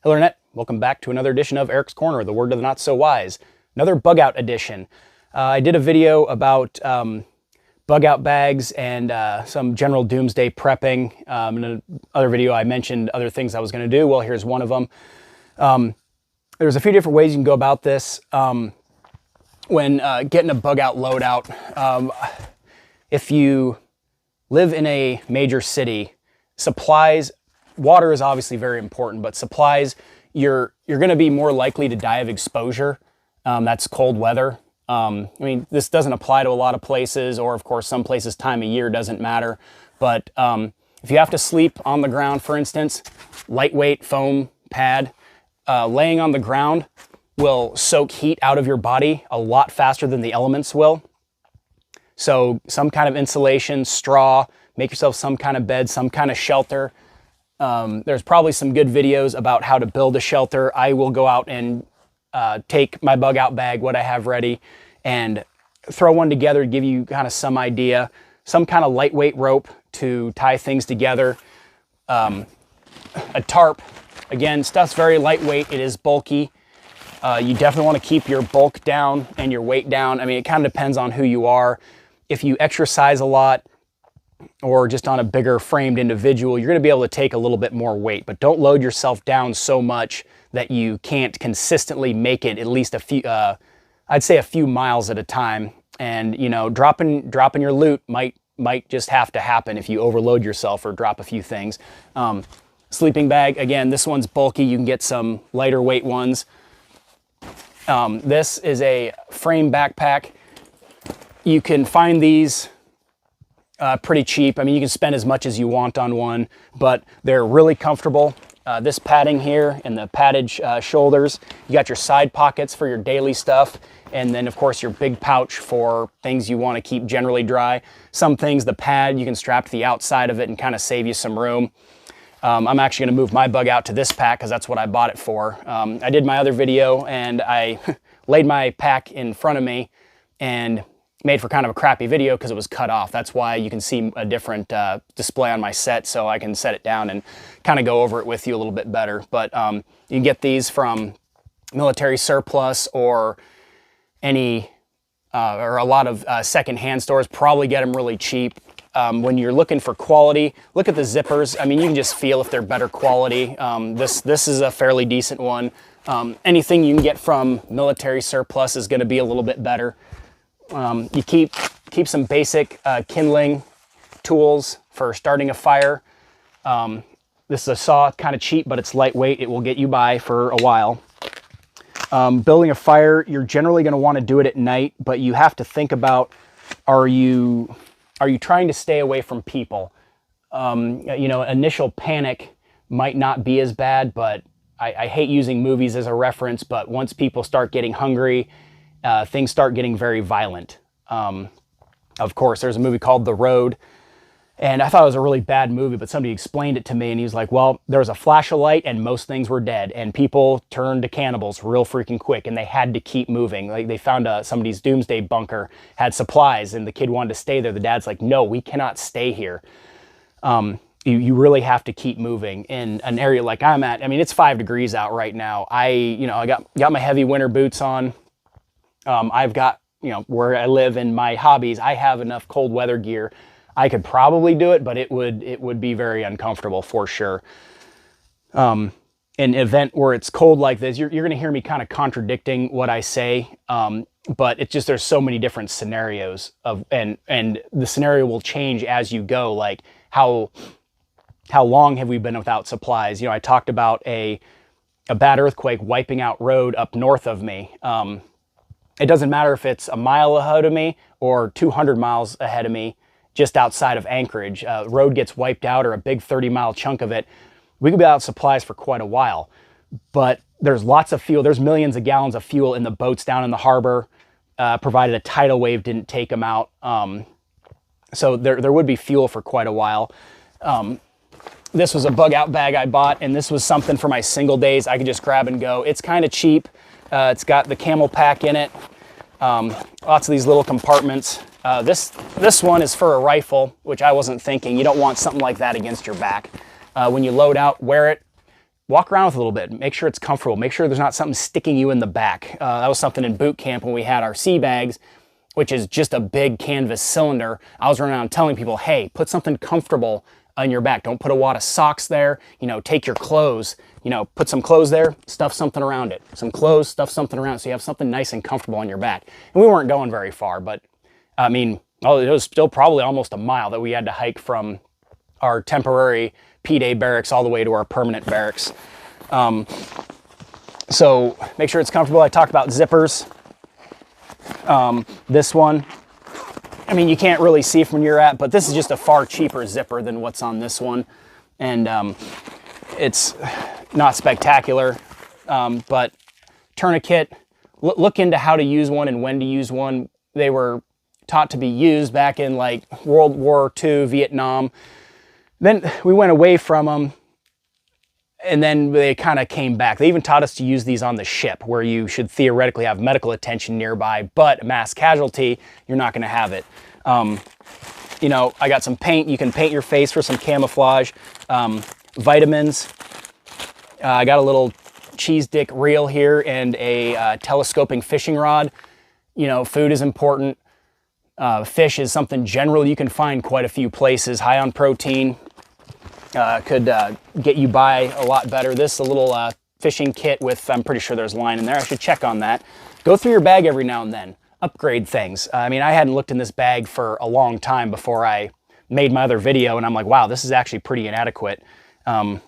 Hello Internet, welcome back to another edition of Eric's Corner, the word of the not so wise. Another bug out edition. I did a video about bug out bags and some general doomsday prepping. In another video I mentioned other things I was going to do. Well, here's one of them. There's a few different ways you can go about this when getting a bug out loadout. If you live in a major city, supplies, water is obviously very important, but supplies, you're going to be more likely to die of exposure. That's cold weather. I mean, this doesn't apply to a lot of places, or of course some places time of year doesn't matter. But if you have to sleep on the ground, for instance, lightweight foam pad, laying on the ground will soak heat out of your body a lot faster than the elements will. So some kind of insulation, straw, make yourself some kind of bed, some kind of shelter. There's probably some good videos about how to build a shelter. I will go out and take my bug out bag, what I have ready, and throw one together to give you kind of some idea. Some kind of lightweight rope to tie things together. A tarp, again, stuff's very lightweight. It is bulky. You definitely want to keep your bulk down and your weight down. I mean, it kind of depends on who you are. If you exercise a lot, or just on a bigger framed individual, you're going to be able to take a little bit more weight, but don't load yourself down so much that you can't consistently make it at least a few, I'd say a few miles at a time. And, you know, dropping your loot might just have to happen if you overload yourself or drop a few things. Sleeping bag, again, this one's bulky. You can get some lighter weight ones. This is a frame backpack. You can find these pretty cheap. I mean, you can spend as much as you want on one, but they're really comfortable. This padding here and the padded shoulders, you got your side pockets for your daily stuff, and then of course your big pouch for things you want to keep generally dry. Some things, the pad, you can strap to the outside of it and kind of save you some room. I'm actually going to move my bug out to this pack because that's what I bought it for. I did my other video and I laid my pack in front of me and made for kind of a crappy video because it was cut off. That's why you can see a different display on my set, so I can set it down and kind of go over it with you a little bit better. But you can get these from military surplus or any or a lot of secondhand stores. Probably get them really cheap. When you're looking for quality, look at the zippers. I mean, you can just feel if they're better quality. This is a fairly decent one. Anything you can get from military surplus is going to be a little bit better. You keep some basic kindling tools for starting a fire. This is a saw, kind of cheap, but it's lightweight. It will get you by for a while. Building a fire, you're generally going to want to do it at night, but you have to think about, are you trying to stay away from people? You know, initial panic might not be as bad, but I hate using movies as a reference, but once people start getting hungry, things start getting very violent. Of course, there's a movie called The Road, and I thought it was a really bad movie, but somebody explained it to me, and he was like, well, there was a flash of light, and most things were dead, and people turned to cannibals real freaking quick, and they had to keep moving. Like, they found somebody's doomsday bunker, had supplies, and the kid wanted to stay there. The dad's like, no, we cannot stay here. You really have to keep moving in an area like I'm at. I mean, it's 5 degrees out right now. I got my heavy winter boots on. I've got, you know, where I live and my hobbies, I have enough cold weather gear. I could probably do it, but it would be very uncomfortable for sure. An event where it's cold like this, you're going to hear me kind of contradicting what I say. But it's just, there's so many different scenarios and the scenario will change as you go. Like how long have we been without supplies? You know, I talked about a bad earthquake wiping out road up north of me. It doesn't matter if it's a mile ahead of me or 200 miles ahead of me, just outside of Anchorage. Road gets wiped out, or a big 30-mile chunk of it. We could be out of supplies for quite a while. But there's lots of fuel. There's millions of gallons of fuel in the boats down in the harbor, provided a tidal wave didn't take them out. So there would be fuel for quite a while. This was a bug out bag I bought, and this was something for my single days. I could just grab and go. It's kind of cheap. It's got the camel pack in it. Lots of these little compartments. This one is for a rifle, which I wasn't thinking. You don't want something like that against your back. When you load out, wear it. walk around with a little bit, make sure it's comfortable, make sure there's not something sticking you in the back. That was something in boot camp when we had our sea bags, which is just a big canvas cylinder. I was running around telling people, hey, put something comfortable on your back. Don't put a wad of socks there. You know, take your clothes, you know, put some clothes there, stuff something around it. Some clothes, stuff something around it, so you have something nice and comfortable on your back. And we weren't going very far, but I mean, it was still probably almost a mile that we had to hike from our temporary P-Day barracks all the way to our permanent barracks. So make sure it's comfortable. I talked about zippers. This one, I mean, you can't really see from where you're at, but this is just a far cheaper zipper than what's on this one. And it's not spectacular, but tourniquet, look into how to use one and when to use one. They were taught to be used back in like World War II, Vietnam. Then we went away from them, and then they kind of came back. They even taught us to use these on the ship, where you should theoretically have medical attention nearby, but mass casualty, you're not going to have it. You know, I got some paint. You can paint your face for some camouflage. Vitamins. I got a little cheese dick reel here and a telescoping fishing rod. You know, food is important. Fish is something general you can find quite a few places. High on protein. Could get you by a lot better. This is a little fishing kit with, I'm pretty sure there's line in there. I should check on that. Go through your bag every now and then. Upgrade things. I mean, I hadn't looked in this bag for a long time before I made my other video, and I'm like, wow, this is actually pretty inadequate. And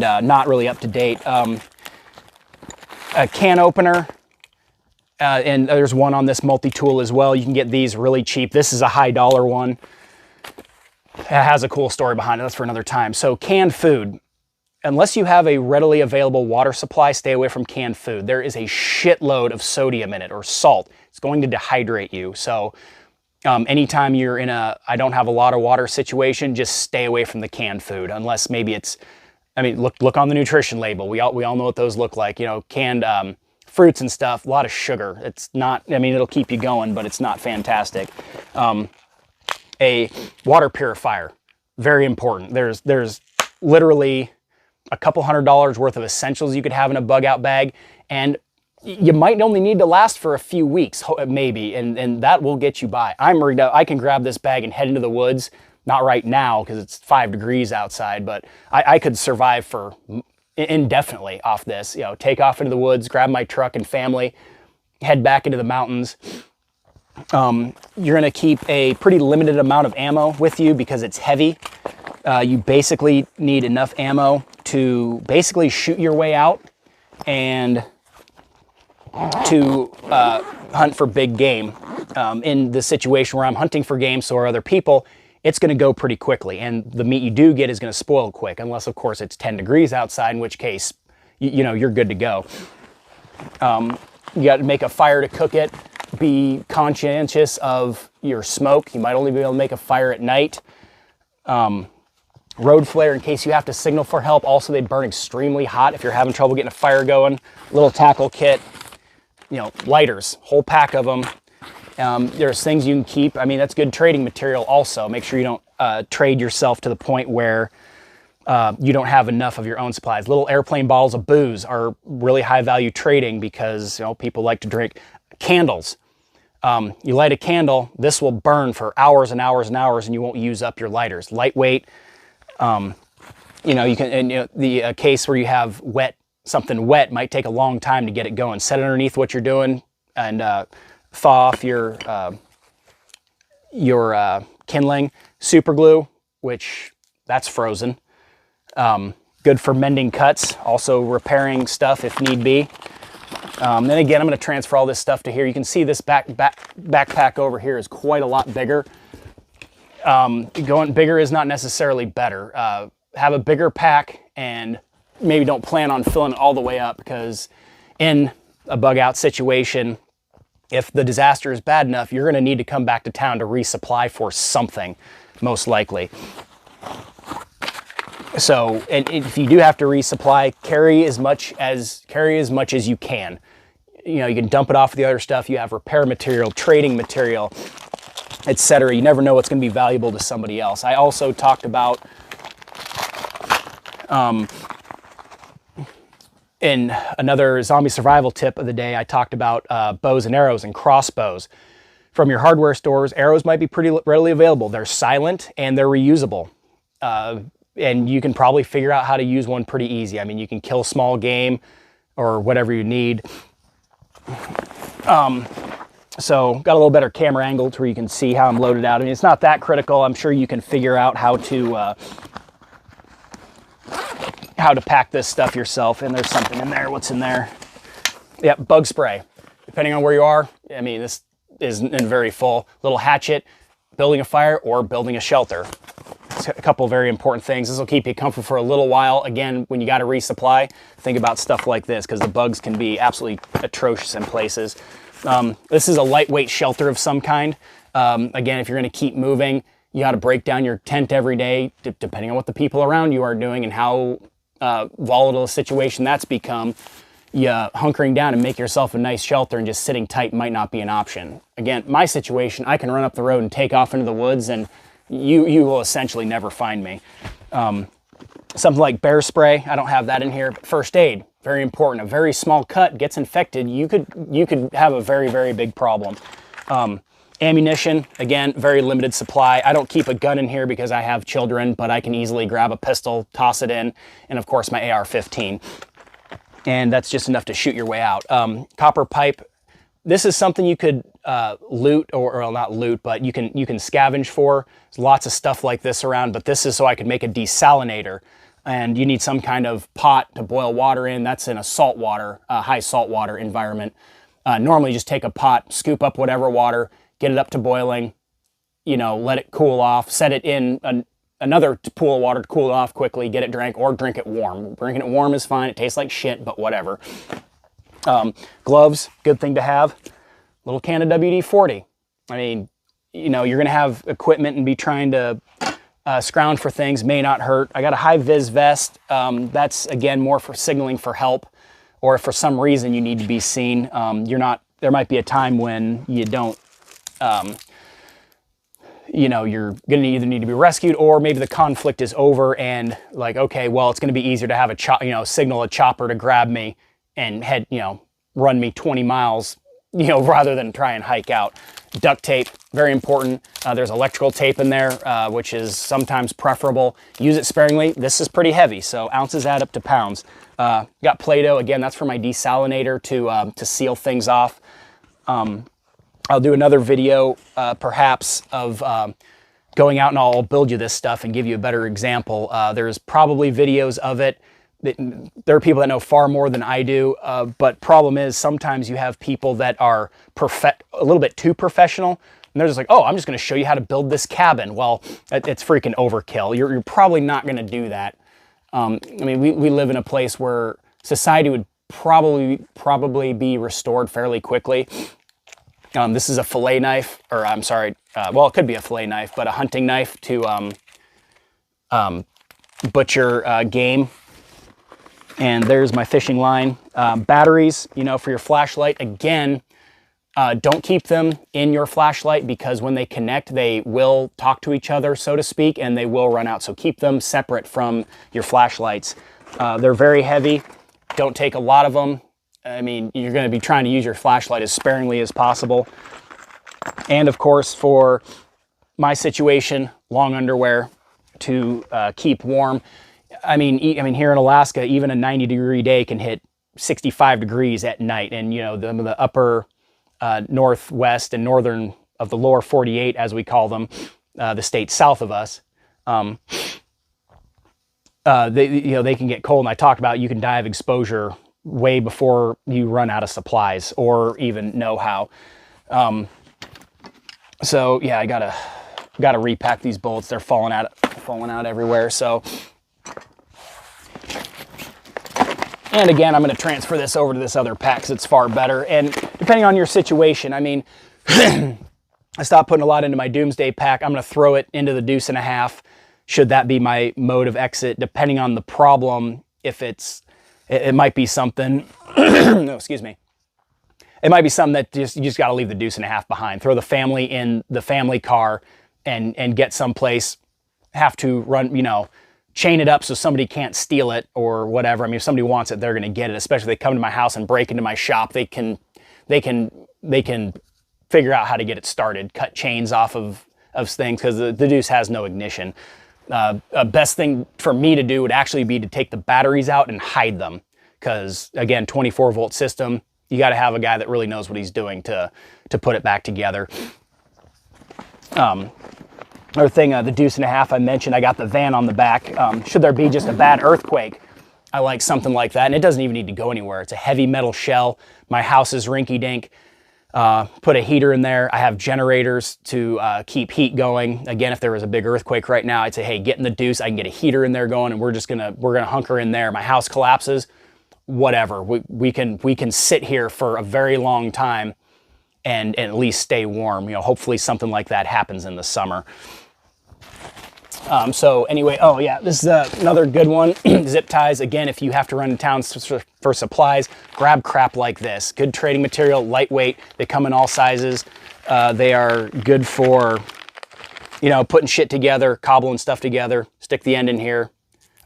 not really up to date. A can opener. And there's one on this multi-tool as well. You can get these really cheap. This is a high dollar one. It has a cool story behind it. That's for another time. So canned food. Unless you have a readily available water supply, stay away from canned food. There is a shitload of sodium in it, or salt. It's going to dehydrate you. So anytime you're in a I don't have a lot of water situation, just stay away from the canned food. Unless maybe it's, I mean, look on the nutrition label. We all know what those look like. You know, canned fruits and stuff, a lot of sugar. It's not, I mean, it'll keep you going, but it's not fantastic. A water purifier, very important. There's literally a couple $100s worth of essentials you could have in a Bugout bag, and you might only need to last for a few weeks, maybe, and that will get you by. I'm rigged out. I can grab this bag and head into the woods. Not right now because it's 5 degrees outside, but I could survive for indefinitely off this. You know, take off into the woods, grab my truck and family, head back into the mountains. You're going to keep a pretty limited amount of ammo with you because it's heavy. You basically need enough ammo to basically shoot your way out and to hunt for big game. In the situation where I'm hunting for game, so are other people, it's going to go pretty quickly, and the meat you do get is going to spoil quick, unless of course it's 10 degrees outside, in which case, you know, you're good to go. You got to make a fire to cook it. Be conscientious of your smoke. You might only be able to make a fire at night. Road flare in case you have to signal for help. Also, they burn extremely hot if you're having trouble getting a fire going. Little tackle kit. You know, lighters, whole pack of them. There's things you can keep. I mean, that's good trading material also. Make sure you don't trade yourself to the point where you don't have enough of your own supplies. Little airplane bottles of booze are really high value trading because, you know, people like to drink. Candles. You light a candle, this will burn for hours and hours and hours, and you won't use up your lighters. Lightweight. You know, you can, and, you know, the case where you have something wet might take a long time to get it going. Set it underneath what you're doing and thaw off your kindling. Super glue, which that's frozen. Good for mending cuts, also repairing stuff if need be. Then again, I'm going to transfer all this stuff to here. You can see this backpack over here is quite a lot bigger. Going bigger is not necessarily better. Have a bigger pack and maybe don't plan on filling it all the way up, because in a Bugout situation, if the disaster is bad enough, you're going to need to come back to town to resupply for something, most likely. So, and if you do have to resupply, carry as much as you can. You know, you can dump it off the other stuff. You have repair material, trading material, etc. You never know what's going to be valuable to somebody else. I also talked about In another zombie survival tip of the day, I talked about bows and arrows and crossbows. From your hardware stores, arrows might be pretty readily available. They're silent and they're reusable. And you can probably figure out how to use one pretty easy. I mean, you can kill small game or whatever you need. So got a little better camera angle to where you can see how I'm loaded out. I mean, it's not that critical. I'm sure you can figure out how to pack this stuff yourself. And there's something in there. What's in there? Yep, bug spray. Depending on where you are, I mean, this isn't very full. Little hatchet, building a fire, or building a shelter. It's a couple of very important things. This will keep you comfortable for a little while. Again, when you got to resupply, think about stuff like this because the bugs can be absolutely atrocious in places. This is a lightweight shelter of some kind. Again, if you're going to keep moving, you got to break down your tent every day, depending on what the people around you are doing and how volatile a situation that's become. Hunkering down and make yourself a nice shelter and just sitting tight might not be an option. Again, my situation, I can run up the road and take off into the woods and you will essentially never find me. Something like bear spray, I don't have that in here, but first aid, very important. A very small cut gets infected, you could have a very, very big problem. Ammunition, again, very limited supply. I don't keep a gun in here because I have children, but I can easily grab a pistol, toss it in, and of course my AR-15. And that's just enough to shoot your way out. Copper pipe, this is something you could loot, or not loot, but you can scavenge for. There's lots of stuff like this around, but this is so I could make a desalinator. And you need some kind of pot to boil water in. That's in a saltwater, high saltwater environment. Normally just take a pot, scoop up whatever water, get it up to boiling, let it cool off, set it in another pool of water to cool it off quickly, get it drank, or drink it warm. Drinking it warm is fine. It tastes like shit, but whatever. Gloves, good thing to have. Little can of WD-40. I mean, you're going to have equipment and be trying to scrounge for things, may not hurt. I got a high-vis vest. That's, again, more for signaling for help, or if for some reason you need to be seen. There might be a time when you don't, you're going to either need to be rescued, or maybe the conflict is over and like, okay, well, it's going to be easier to have signal a chopper to grab me and run me 20 miles, rather than try and hike out. Duct tape, very important. There's electrical tape in there, which is sometimes preferable. Use it sparingly. This is pretty heavy, so ounces add up to pounds. Got Play-Doh, again, that's for my desalinator to seal things off. I'll do another video, perhaps, of going out and I'll build you this stuff and give you a better example. There's probably videos of it. There are people that know far more than I do, but problem is sometimes you have people that are a little bit too professional, and they're just like, oh, I'm just going to show you how to build this cabin. Well, it's freaking overkill. You're probably not going to do that. I mean, we live in a place where society would probably be restored fairly quickly. This is a fillet knife, or I'm sorry, well, it could be a fillet knife, but a hunting knife to butcher game. And there's my fishing line. Batteries, for your flashlight. Again, don't keep them in your flashlight because when they connect, they will talk to each other, so to speak, and they will run out. So keep them separate from your flashlights. They're very heavy. Don't take a lot of them. I mean, you're going to be trying to use your flashlight as sparingly as possible. And of course, for my situation, long underwear to keep warm. I mean, here in Alaska, even a 90-degree day can hit 65 degrees at night. And, the upper northwest and northern of the lower 48, as we call them, the states south of us, they can get cold. And I talked about you can die of exposure way before you run out of supplies or even know how. So yeah, I gotta repack these bullets. They're falling out everywhere. So, and again, I'm going to transfer this over to this other pack because it's far better. And depending on your situation, I mean, I stopped putting a lot into my doomsday pack. I'm going to throw it into the deuce and a half. Should that be my mode of exit, depending on the problem, if it might be something, no, excuse me. It might be something that you just got to leave the deuce and a half behind. Throw the family in the family car and get someplace. Have to run, chain it up so somebody can't steal it or whatever. I mean, if somebody wants it, they're going to get it. Especially if they come to my house and break into my shop, they can figure out how to get it started. Cut chains off of things, because the deuce has no ignition. Best thing for me to do would actually be to take the batteries out and hide them, because again, 24-volt system, you got to have a guy that really knows what he's doing to put it back together. Another thing, the deuce and a half I mentioned, I got the van on the back. Should there be just a bad earthquake, I like something like that, and it doesn't even need to go anywhere. It's a heavy metal shell. My house is rinky-dink. Put a heater in there. I have generators to keep heat going. Again, if there was a big earthquake right now, I'd say, hey, get in the deuce. I can get a heater in there going, and we're gonna hunker in there. My house collapses, whatever. We can sit here for a very long time and at least stay warm. You know, hopefully something like that happens in the summer. So anyway, oh yeah, this is another good one. Zip ties. Again, if you have to run to town for supplies, grab crap like this. Good trading material, lightweight. They come in all sizes. They are good for, you know, putting shit together, cobbling stuff together. Stick the end in here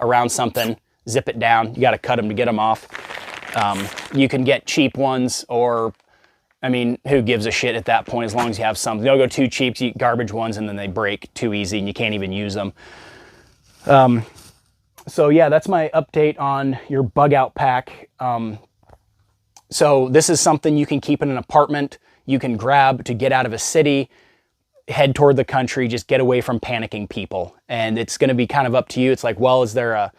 around something, zip it down. You got to cut them to get them off. You can get cheap ones, or I mean, who gives a shit at that point, as long as you have some. Don't go too cheap, you get garbage ones and then they break too easy and you can't even use them. So yeah, that's my update on your bug out pack. So this is something you can keep in an apartment, you can grab to get out of a city, head toward the country, just get away from panicking people. And it's gonna be kind of up to you. It's like, well, is there a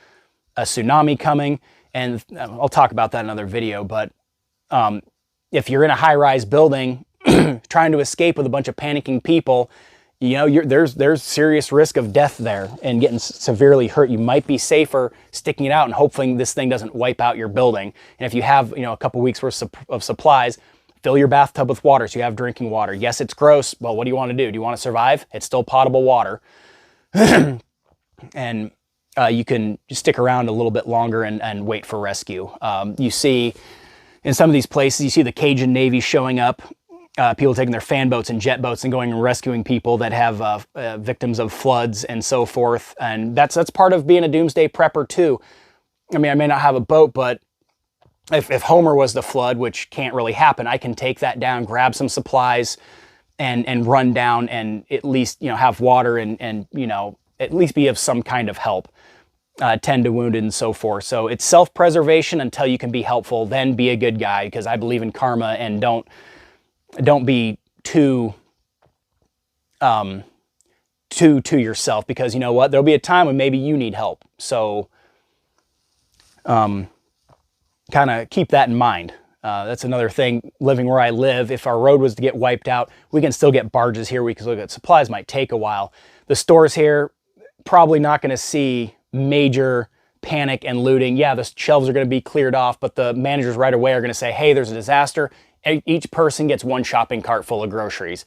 tsunami coming? And I'll talk about that in another video, but if you're in a high-rise building trying to escape with a bunch of panicking people, you know, there's serious risk of death there and getting severely hurt. You might be safer sticking it out and hoping this thing doesn't wipe out your building. And if you have, you know, a couple weeks worth of supplies, fill your bathtub with water so you have drinking water. Yes, it's gross. Well, what do you want to do? Do you want to survive? It's still potable water. And you can stick around a little bit longer and wait for rescue. You see, in some of these places, you see the Cajun Navy showing up, people taking their fan boats and jet boats and going and rescuing people that have victims of floods and so forth. And that's part of being a doomsday prepper too. I mean, I may not have a boat, but if Homer was the flood, which can't really happen, I can take that down, grab some supplies, and run down and at least, you know, have water and you know, at least be of some kind of help. Tend to wounded and so forth. So it's self-preservation until you can be helpful, then be a good guy, because I believe in karma, and don't be too to yourself, because you know what, there'll be a time when maybe you need help. So kind of keep that in mind. That's another thing, living where I live, if our road was to get wiped out, we can still get barges here. We can look at supplies, might take a while. The stores here, probably not going to see major panic and looting. Yeah, the shelves are going to be cleared off, but the managers right away are going to say, hey, there's a disaster. Each person gets one shopping cart full of groceries.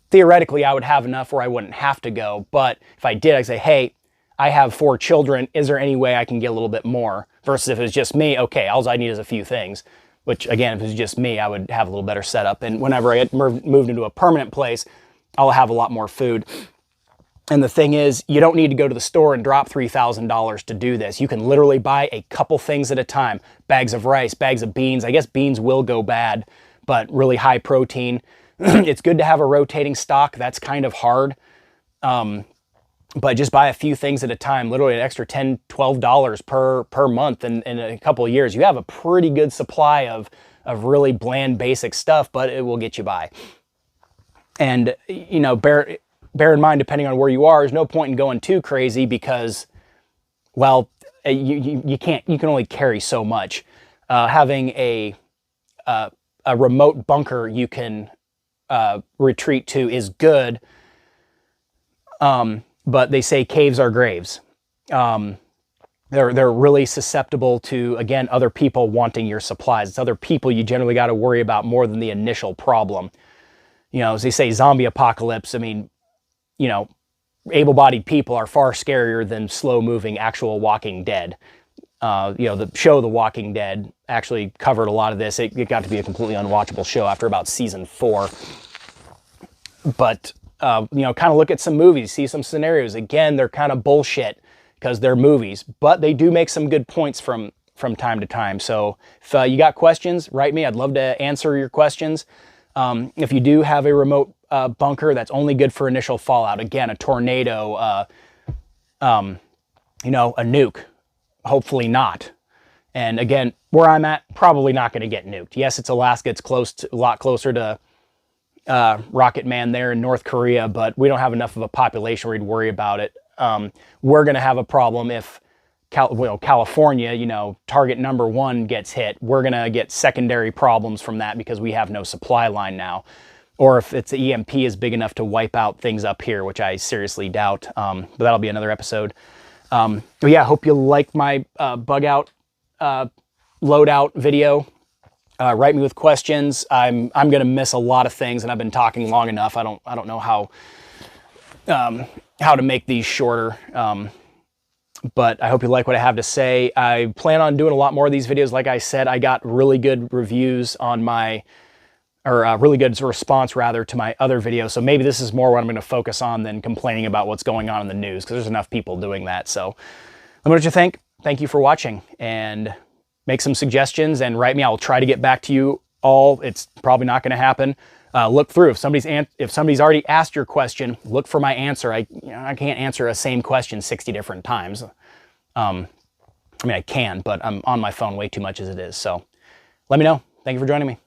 Theoretically, I would have enough where I wouldn't have to go, but if I did, I'd say, hey, I have 4 children. Is there any way I can get a little bit more? Versus if it was just me, okay, all I need is a few things. Which again, if it was just me, I would have a little better setup. And whenever I get moved into a permanent place, I'll have a lot more food. And the thing is, you don't need to go to the store and drop $3,000 to do this. You can literally buy a couple things at a time. Bags of rice, bags of beans. I guess beans will go bad, but really high protein. It's good to have a rotating stock. That's kind of hard. But just buy a few things at a time, literally an extra $10, $12 per month. And in a couple of years, you have a pretty good supply of really bland, basic stuff, but it will get you by. And, you know, bear in mind, depending on where you are, there's no point in going too crazy because, well, you can only carry so much. Having a remote bunker you can retreat to is good, but they say caves are graves. They're really susceptible to, again, other people wanting your supplies. It's other people you generally got to worry about more than the initial problem. You know, as they say, zombie apocalypse, I mean, you know, able-bodied people are far scarier than slow-moving actual Walking Dead. You know, the show The Walking Dead actually covered a lot of this. It got to be a completely unwatchable show after about season 4. But, you know, kind of look at some movies, see some scenarios. Again, they're kind of bullshit. because they're movies, but they do make some good points from time to time. So if you got questions, write me. I'd love to answer your questions. If you do have a remote bunker that's only good for initial fallout, again, a tornado, you know, a nuke, hopefully not. And again, where I'm at, probably not going to get nuked. Yes, it's Alaska. It's a lot closer to Rocket Man there in North Korea, but we don't have enough of a population where we'd worry about it. We're going to have a problem if California, you know, target number 1 gets hit. We're going to get secondary problems from that because we have no supply line now. Or if it's the EMP is big enough to wipe out things up here, which I seriously doubt. But that'll be another episode. But yeah, I hope you like my Bugout loadout video. Write me with questions. I'm going to miss a lot of things, and I've been talking long enough. I don't know how to make these shorter. But I hope you like what I have to say. I plan on doing a lot more of these videos. Like I said, I got really good reviews on my, or really good response rather to my other video. So maybe this is more what I'm going to focus on than complaining about what's going on in the news, because there's enough people doing that. So let me know what you think. Thank you for watching, and make some suggestions and write me. I will try to get back to you all. It's probably not going to happen. Look through. If somebody's already asked your question, look for my answer. I can't answer a same question 60 different times. I mean, I can, but I'm on my phone way too much as it is. So let me know. Thank you for joining me.